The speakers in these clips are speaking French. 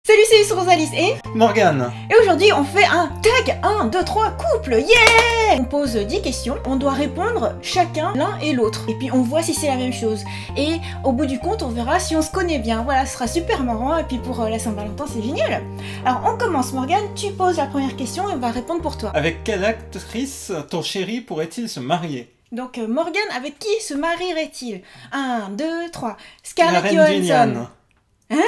Salut, c'est Rosalis et Morgane. Et aujourd'hui on fait un tag 1, 2, 3 couple, yeah. On pose 10 questions, on doit répondre chacun l'un et l'autre. Et puis on voit si c'est la même chose. Et au bout du compte on verra si on se connaît bien. Voilà, ce sera super marrant et puis pour la Saint-Valentin c'est génial. Alors on commence Morgane, tu poses la première question et on va répondre pour toi. Avec quelle actrice ton chéri pourrait-il se marier? Donc Morgane, avec qui se marierait-il? 1, 2, 3. Scarlett La reine Johansson. Juliane. Hein?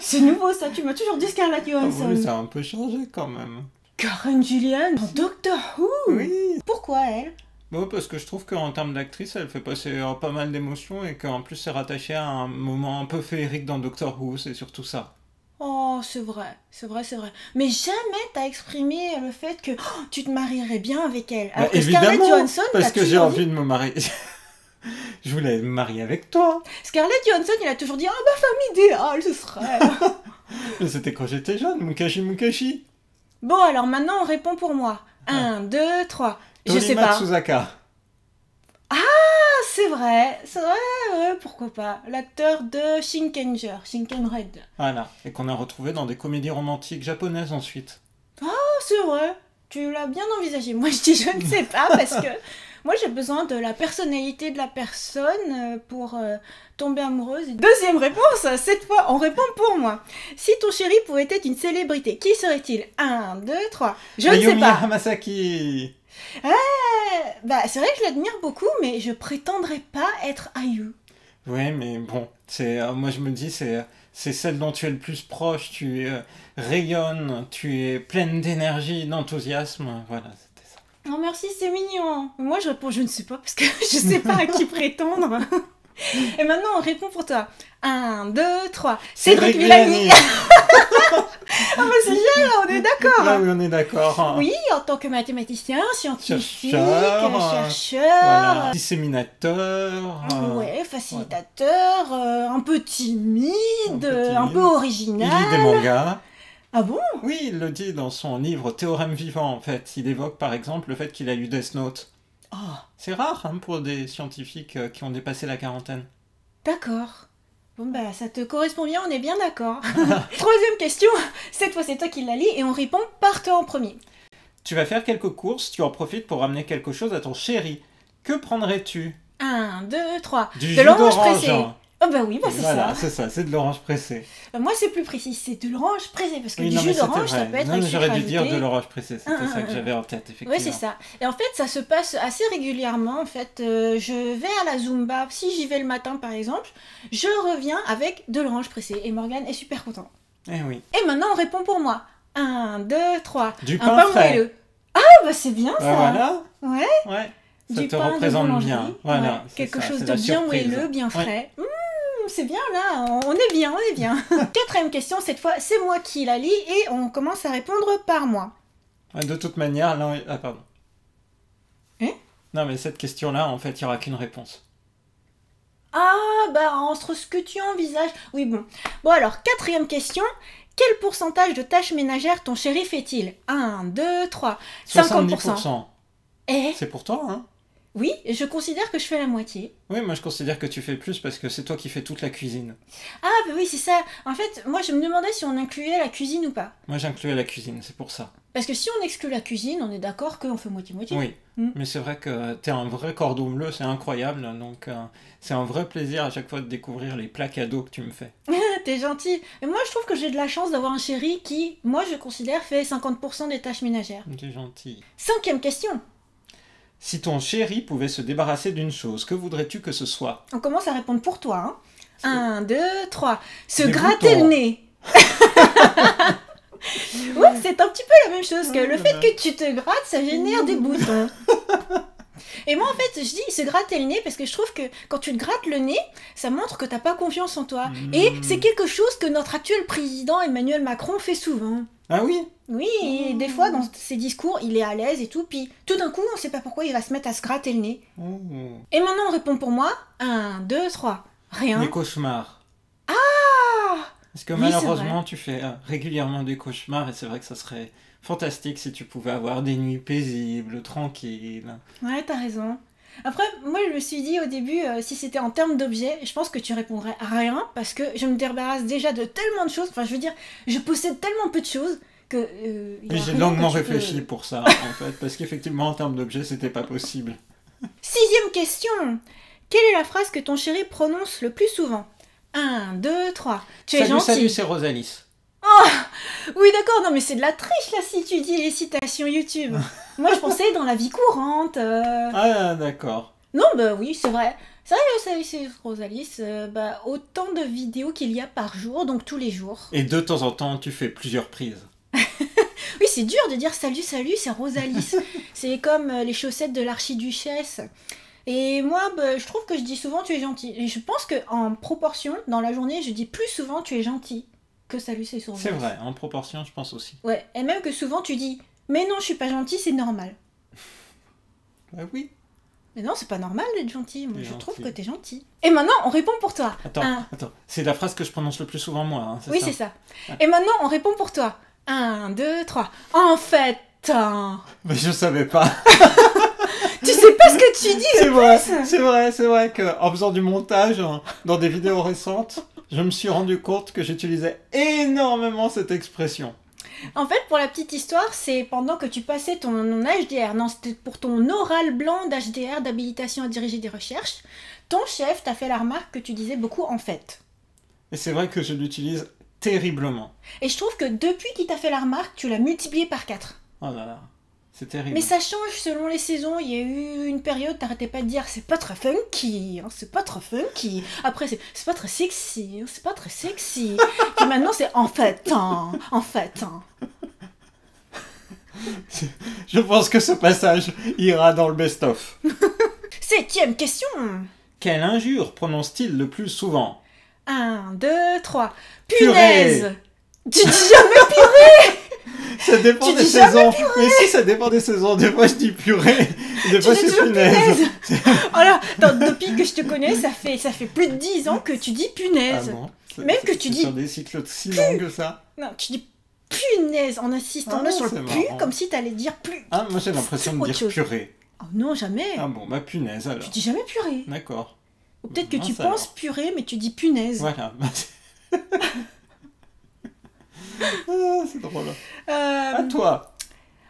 C'est nouveau ça, tu m'as toujours dit Scarlett Johansson. Oui, ça a un peu changé quand même. Karen Gillan dans Doctor Who. Oui. Pourquoi elle? Bon, parce que je trouve qu'en termes d'actrice, elle fait passer pas mal d'émotions et qu'en plus c'est rattaché à un moment un peu féerique dans Doctor Who, c'est surtout ça. Oh, c'est vrai, c'est vrai, c'est vrai. Mais jamais t'as exprimé le fait que tu te marierais bien avec elle. Alors que Scarlett Évidemment, Johansson, parce que j'ai toujours envie de me marier. Je voulais me marier avec toi. Scarlett Johansson, il a toujours dit « Ah, ma femme idéale, ce serait... » Mais c'était quand j'étais jeune, Mukashi Mukashi. Bon, alors maintenant, on répond pour moi. 1, 2, 3. Je sais Tolima pas. Tsuzaka. Ah, c'est vrai, ouais, pourquoi pas. L'acteur de Shinkenger, Shinkenred. Voilà, et qu'on a retrouvé dans des comédies romantiques japonaises ensuite. Oh, c'est vrai, tu l'as bien envisagé. Moi, je dis je ne sais pas parce que moi, j'ai besoin de la personnalité de la personne pour tomber amoureuse. Deuxième réponse, cette fois, on répond pour moi. Si ton chéri pouvait être une célébrité, qui serait-il? 1, 2, 3. Je ne sais Ayumi pas. Hamasaki. Bah, c'est vrai que je l'admire beaucoup, mais je prétendrais pas être Ayu. Ouais, mais bon, moi je me dis, c'est celle dont tu es le plus proche, tu rayonnes, tu es pleine d'énergie, d'enthousiasme, voilà, c'était ça. Oh merci, c'est mignon. Moi je réponds je ne sais pas parce que je sais pas à qui prétendre. Et maintenant on répond pour toi. 1, 2, 3. Cédric Villani. Ah bah c'est génial, on est d'accord. Ah oui, on est d'accord. Oui, en tant que mathématicien, scientifique, Chercheur, chercheur, voilà. Disséminateur. ouais, facilitateur, un peu timide, un peu Il original. lit des mangas. Ah bon? Oui, il le dit dans son livre Théorème vivant, en fait. Il évoque par exemple le fait qu'il a lu Death Note. Oh, C'est rare hein, pour des scientifiques qui ont dépassé la quarantaine. d'accord. Bon bah ça te correspond bien, on est bien d'accord. Troisième question, cette fois c'est toi qui la lis et on répond par toi en premier. Tu vas faire quelques courses, tu en profites pour ramener quelque chose à ton chéri. Que prendrais-tu? 1, 2, 3. Du De jus l'orange d'orange. pressé. Oh bah oui, bah c'est Voilà, ça. c'est ça, c'est de l'orange pressé. Moi c'est plus précis, c'est de l'orange pressé parce que Oui, du non, mais jus d'orange c'était ça vrai. peut être Non, avec mais sucre j'aurais dû dire ajouté. de l'orange pressé, c'était ça que j'avais en tête, effectivement. Oui c'est ça. Et en fait ça se passe assez régulièrement en fait. Je vais à la Zumba, si j'y vais le matin par exemple, je reviens avec de l'orange pressé et Morgane est super content. Eh oui. Et maintenant on répond pour moi. 1, 2, 3. Du Un pain frais. moelleux. Ah bah c'est bien ça. Voilà. Ouais. Ouais. Ça Du te pain de représente boulangerie. bien. Voilà. Ouais, c'est quelque ça, chose c'est de la bien surprise. moelleux, bien Ouais. frais. C'est bien là, on est bien, on est bien. Quatrième question, cette fois, c'est moi qui la lis et on commence à répondre par moi. Ouais, de toute manière, là... Ah, pardon. Hein? Non, mais cette question-là, en fait, il n'y aura qu'une réponse. Ah, bah entre ce que tu envisages... Oui, bon. Bon alors, quatrième question. Quel pourcentage de tâches ménagères ton chéri fait-il? 1, 2, 3. 50%. 70%. Eh? C'est pour toi, hein? Oui, je considère que je fais la moitié. Oui, moi je considère que tu fais plus parce que c'est toi qui fais toute la cuisine. Ah, bah oui, c'est ça. En fait, moi je me demandais si on incluait la cuisine ou pas. Moi j'incluais la cuisine, c'est pour ça. Parce que si on exclut la cuisine, on est d'accord qu'on fait moitié-moitié. Oui, Mm. mais c'est vrai que t'es un vrai cordon bleu, c'est incroyable. Donc c'est un vrai plaisir à chaque fois de découvrir les plats cadeaux que tu me fais. T'es gentil. Et moi, je trouve que j'ai de la chance d'avoir un chéri qui, moi, je considère, fait 50% des tâches ménagères. T'es gentil. Cinquième question. Si ton chéri pouvait se débarrasser d'une chose, que voudrais-tu que ce soit? On commence à répondre pour toi. Hein. 1, 2, 3. Se Des gratter boutons. le nez. Ouais, c'est un petit peu la même chose que le fait que tu te grattes, ça génère des boutons. Et moi, en fait, je dis se gratter le nez parce que je trouve que quand tu te grattes le nez, ça montre que t'as pas confiance en toi. Et c'est quelque chose que notre actuel président Emmanuel Macron fait souvent. Ah oui? Oui, et des fois dans ses discours, il est à l'aise et tout, puis tout d'un coup, on sait pas pourquoi il va se mettre à se gratter le nez. Oh. Et maintenant, on répond pour moi. 1, 2, 3. Rien. Les cauchemars. Ah! Parce que Oui, malheureusement, tu fais régulièrement des cauchemars et c'est vrai que ça serait fantastique si tu pouvais avoir des nuits paisibles, tranquilles. Ouais, t'as raison. Après, moi je me suis dit au début, si c'était en termes d'objets, je pense que tu répondrais à rien parce que je me débarrasse déjà de tellement de choses. Enfin, je veux dire, je possède tellement peu de choses que. Y a Oui, j'ai rien longuement que tu peux- réfléchi pour ça, en fait, parce qu'effectivement, en termes d'objets, c'était pas possible. 6e question. Quelle est la phrase que ton chéri prononce le plus souvent? 1, 2, 3. Tu es Salut, gentil. salut, c'est Rosalis. Oui, d'accord, non, mais c'est de la triche là si tu dis les citations YouTube. Moi je pensais dans la vie courante. Ah, d'accord. Non, bah oui, c'est vrai. C'est vrai, c'est Rosalis. Bah, autant de vidéos qu'il y a par jour, donc tous les jours. Et de temps en temps, tu fais plusieurs prises. Oui, c'est dur de dire salut, salut, c'est Rosalis. C'est comme les chaussettes de l'archiduchesse. Et moi, bah, je trouve que je dis souvent tu es gentil. Et je pense qu'en proportion, dans la journée, je dis plus souvent tu es gentil que salut, c'est Rosalis. C'est vrai, en proportion, je pense aussi. Ouais, et même que souvent tu dis mais non, je suis pas gentil, c'est normal. Ah oui. Mais non, c'est pas normal d'être gentil. Moi, T'es je trouve gentil. que t'es gentil. Et maintenant, on répond pour toi. Attends, attends. C'est la phrase que je prononce le plus souvent, moi. Hein, Oui, c'est ça. Et maintenant, on répond pour toi. 1, 2, 3. En fait, Mais je savais pas. tu sais pas ce que tu dis C'est le vrai, plus. c'est vrai qu'en faisant du montage dans des vidéos récentes, je me suis rendu compte que j'utilisais énormément cette expression. En fait, pour la petite histoire, c'est pendant que tu passais ton HDR, non, c'était pour ton oral blanc d'HDR, d'habilitation à diriger des recherches, ton chef t'a fait la remarque que tu disais beaucoup en fait. Et c'est vrai que je l'utilise terriblement. Et je trouve que depuis qu'il t'a fait la remarque, tu l'as multiplié par 4. Oh là là, c'est terrible. Mais ça change selon les saisons. Il y a eu une période, t'arrêtais pas de dire c'est pas très funky, hein, c'est pas très funky. Après, c'est pas très sexy, hein, c'est pas très sexy. Puis maintenant, c'est en fait, hein, en fait. Hein. Je pense que ce passage ira dans le best-of. 7e question. Quelle injure prononce-t-il le plus souvent? 1, 2, 3. Purée. Punaise. Tu dis jamais purée. Ça dépend Tu des dis jamais saisons. Mais si, ça dépend des saisons. Des fois, je dis purée. Des fois, dis c'est toujours punaise. Oh là, depuis que je te connais, ça fait plus de 10 ans que tu dis Ah punaise. bon? Même que tu C'est dis sur des cycles si longs que ça? Non, tu dis punaise en insistant Ah, là sur le c'est pu, marrant. comme si t'allais dire plus. Ah, moi j'ai l'impression de Autre dire chose. purée. Oh non, jamais. Ah bon, bah punaise alors. Tu dis jamais purée. D'accord. Ou peut-être que tu Mince penses alors. purée, mais tu dis punaise. Voilà. Ah, c'est drôle. À toi.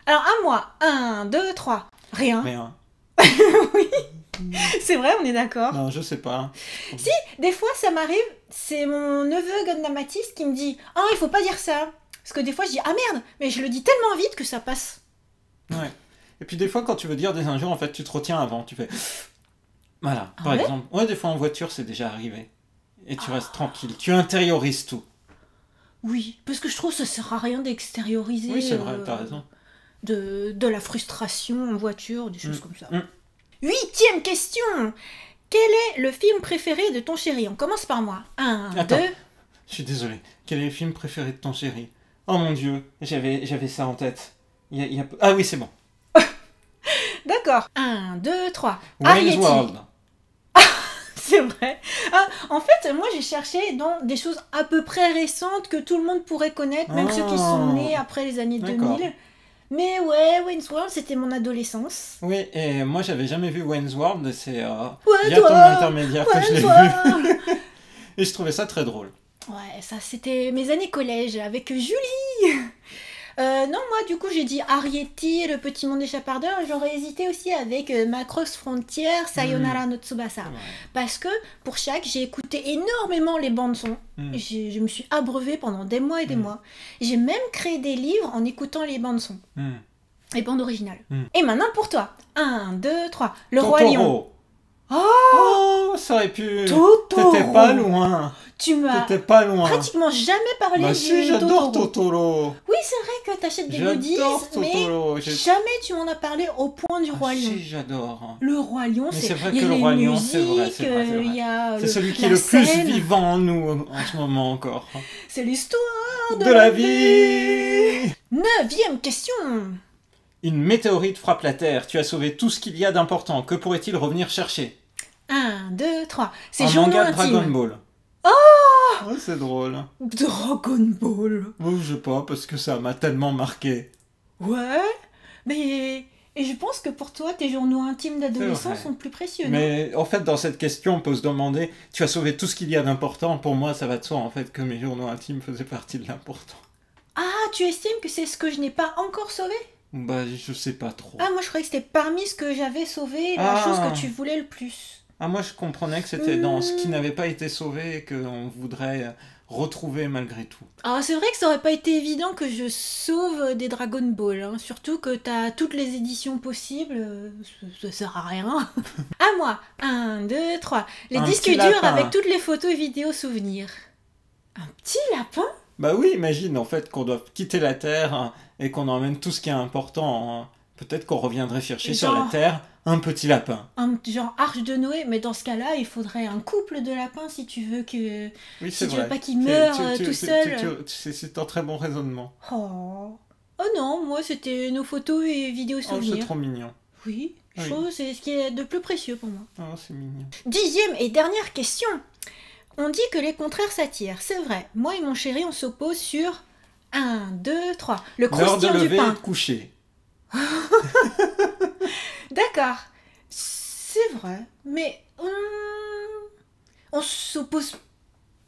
Alors à moi, 1, 2, 3. Rien. Rien. C'est vrai, on est d'accord. Non, je sais pas. Des fois, ça m'arrive, c'est mon neveu Gondamatis qui me dit « Ah, il faut pas dire ça !» Parce que des fois, je dis « Ah merde !» Mais je le dis tellement vite que ça passe. Ouais. Et puis des fois, quand tu veux dire des injures, en fait, tu te retiens avant. Tu fais... Voilà, Ah par ouais exemple. Ouais, des fois en voiture, c'est déjà arrivé. Et tu restes tranquille. Tu intériorises tout. Oui, parce que je trouve que ça sert à rien d'extérioriser Oui, c'est vrai, t'as raison. de la frustration en voiture, des choses comme ça. 8e question. Quel est le film préféré de ton chéri? On commence par moi. 1, 2... Attends. Je suis désolé. Quel est le film préféré de ton chéri? Oh mon dieu, j'avais ça en tête. Ah oui, c'est bon. D'accord. 1, 2, 3. Wayne's World. C'est vrai. Ah, en fait, moi j'ai cherché dans des choses à peu près récentes que tout le monde pourrait connaître, même ceux qui sont nés après les années D'accord. 2000. Mais ouais, Wayne's World, c'était mon adolescence. Oui, et moi j'avais jamais vu Wayne's World, et c'est Ouais, via ton toi, intermédiaire que je l'ai Wayne's vu. World. Et je trouvais ça très drôle. Ouais, ça c'était mes années collège avec Julie. Non, moi du coup j'ai dit Arrietty, le petit monde des chapardeurs. J'aurais hésité aussi avec Macross Frontier, Sayonara no Tsubasa. Ouais. Parce que pour chaque, j'ai écouté énormément les bandes son. Je me suis abreuvée pendant des mois et des mois. J'ai même créé des livres en écoutant les bandes son. Les bandes originales. Et maintenant pour toi. 1, 2, 3. Le Roi Lion. Totoro. Oh, ça aurait pu... Totoro. T'étais pas loin. Tu m'as T'étais pas loin. pratiquement jamais parlé Bah de si, j'adore Totoro. Oui, c'est vrai que t'achètes des goodies, J'adore mais Totoro. jamais tu m'en as parlé au point du Roi Lion. Si, j'adore. Le Roi Lion, Mais c'est c'est vrai il y a que le les Roi Lion, musiques, c'est vrai, c'est vrai, c'est vrai. il y a C'est celui qui est la le plus scène. vivant en nous en ce moment encore. C'est l'histoire De la vie. 9e question. Une météorite frappe la Terre. Tu as sauvé tout ce qu'il y a d'important. Que pourrait-il revenir chercher? 1, 2, 3. C'est Un journaux manga de Dragon intimes. Ball. Oh, c'est drôle. Dragon Ball. Oh, je sais pas, parce que ça m'a tellement marqué. Ouais, mais Et je pense que pour toi, tes journaux intimes d'adolescent vrai. sont plus précieux, non? Mais en fait, dans cette question, on peut se demander, tu as sauvé tout ce qu'il y a d'important. Pour moi, ça va de soi, en fait, que mes journaux intimes faisaient partie de l'important. Ah, tu estimes que c'est ce que je n'ai pas encore sauvé? Bah, je sais pas trop. Ah, moi je croyais que c'était parmi ce que j'avais sauvé, la Ah. chose que tu voulais le plus. Ah, moi, je comprenais que c'était dans ce qui n'avait pas été sauvé et qu'on voudrait retrouver malgré tout. Alors c'est vrai que ça aurait pas été évident que je sauve des Dragon Ball, hein. Surtout que t'as toutes les éditions possibles, ça sert à rien. À moi, 1, 2, 3. Les Un disques petit durs lapin. avec toutes les photos, vidéos, souvenirs. Un petit lapin? Bah oui, imagine en fait qu'on doit quitter la Terre hein, et qu'on emmène tout ce qui est important. Hein. Peut-être qu'on reviendrait chercher sur la Genre- Terre un petit lapin. Un genre Arche de Noé, mais dans ce cas-là, il faudrait un couple de lapins si tu veux que... Oui, Si c'est tu vrai. veux pas qu'il meure tout seul. C'est un très bon raisonnement. Oh. Oh non, moi c'était nos photos et vidéos Oh, c'est souvenirs. trop mignon. Oui, je Oui. trouve que c'est ce qui est de plus précieux pour moi. Oh, c'est mignon. 10e et dernière question. On dit que les contraires s'attirent, c'est vrai. Moi et mon chéri, on s'oppose sur 1, 2, 3. Le L'heure de croustillant du lever et pain. de coucher. D'accord, c'est vrai, mais on s'oppose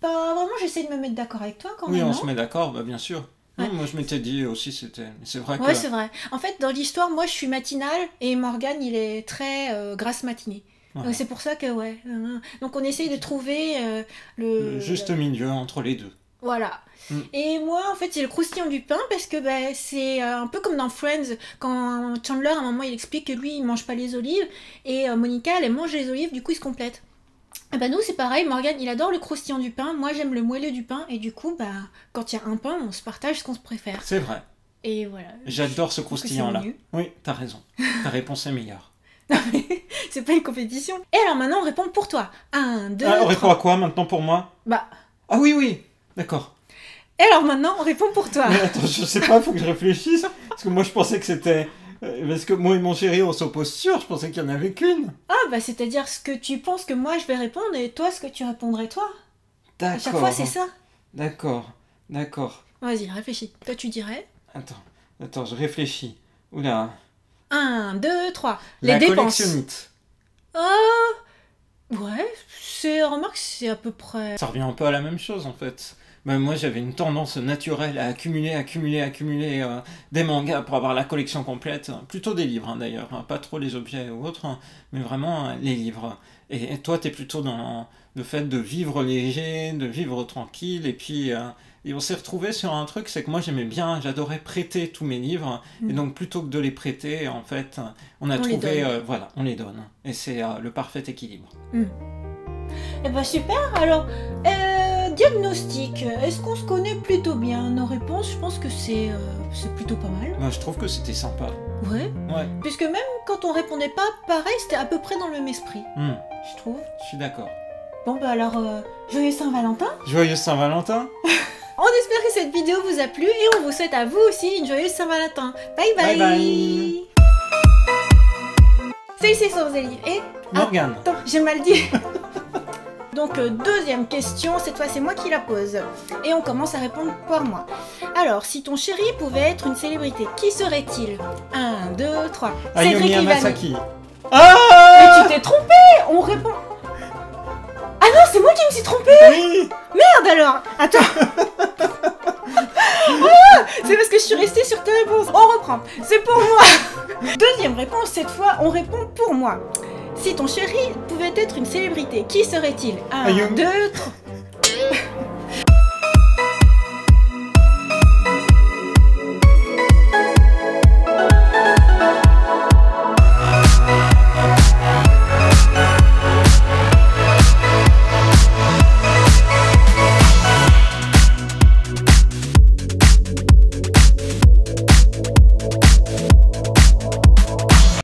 pas vraiment. J'essaie de me mettre d'accord avec toi quand Oui, même. on non se met d'accord, bah bien sûr. Ouais. Non, moi je m'étais dit aussi, c'était. Mais c'est vrai que. Ouais, c'est vrai. En fait, dans l'histoire, moi, je suis matinale et Morgane, il est très grasse matinée. Voilà. Donc, c'est pour ça que, ouais. Donc, on essaye de trouver le... Le juste milieu entre les deux. Voilà. Mm. Et moi, en fait, c'est le croustillant du pain parce que bah, c'est un peu comme dans Friends, quand Chandler, à un moment, il explique que lui, il mange pas les olives et Monica, elle mange les olives, du coup, ils se complètent. Et bah, nous, c'est pareil. Morgane, il adore le croustillant du pain. Moi, j'aime le moelleux du pain. Et du coup, bah, quand il y a un pain, on se partage ce qu'on se préfère. C'est vrai. Et voilà. J'adore ce Je trouve que c'est croustillant-là. mieux. Oui, t'as raison. Ta réponse est meilleure. Non, mais c'est pas une compétition. Et alors maintenant, on répond pour toi. 1, 2, Ah, on 3. répond à quoi maintenant pour moi? Bah, Ah oui, oui. D'accord. et alors maintenant, on répond pour toi. Mais attends, je sais pas, faut que je réfléchisse. Parce que moi je pensais que c'était. Parce que moi et mon chéri on s'oppose sûr, je pensais qu'il y en avait qu'une. Ah, bah, c'est-à-dire ce que tu penses que moi je vais répondre et toi ce que tu répondrais toi. À chaque fois, c'est ça. D'accord, d'accord. Vas-y, réfléchis. Toi, tu dirais Attends, je réfléchis. Oula. 1, 2, 3. La Les dépenses. collectionnite. Ouais, remarque, c'est à peu près. Ça revient un peu à la même chose en fait. Ben, moi j'avais une tendance naturelle à accumuler des mangas pour avoir la collection complète. Plutôt des livres hein, d'ailleurs, hein, pas trop les objets ou autres, hein, mais vraiment les livres. Et toi t'es plutôt dans le fait de vivre léger, de vivre tranquille, et on s'est retrouvé sur un truc, c'est que moi j'adorais prêter tous mes livres, et donc plutôt que de les prêter, en fait, on a trouvé, voilà, on les donne. Et c'est le parfait équilibre. Eh bah super, alors, diagnostic, est-ce qu'on se connaît plutôt bien? Nos réponses, je pense que c'est plutôt pas mal. Moi je trouve que c'était sympa. Ouais, Ouais, puisque même quand on répondait pas pareil, c'était à peu près dans le même esprit, je trouve. je suis d'accord. Bon bah alors, joyeux Saint-Valentin. Joyeux Saint-Valentin! On espère que cette vidéo vous a plu et on vous souhaite à vous aussi une joyeuse Saint-Valentin. Bye bye, Bye bye. Salut, c'est Sorzeli et... Morgane. Attends, j'ai mal dit. Donc deuxième question, cette fois c'est moi qui la pose. Et on commence à répondre par moi. Alors, si ton chéri pouvait être une célébrité, qui serait-il? 1, 2, 3. Ayumi Cédric Ivani. Hamasaki. Mais Ah! tu t'es trompé. On répond... Ah non, c'est moi qui me suis trompée. Oui! Merde alors. Attends. Ah, c'est parce que je suis restée sur tes réponses. On reprend. C'est pour moi. Deuxième réponse, cette fois, on répond pour moi. Si ton chéri pouvait être une célébrité, qui serait-il? 1, Ayumi. 2, 3.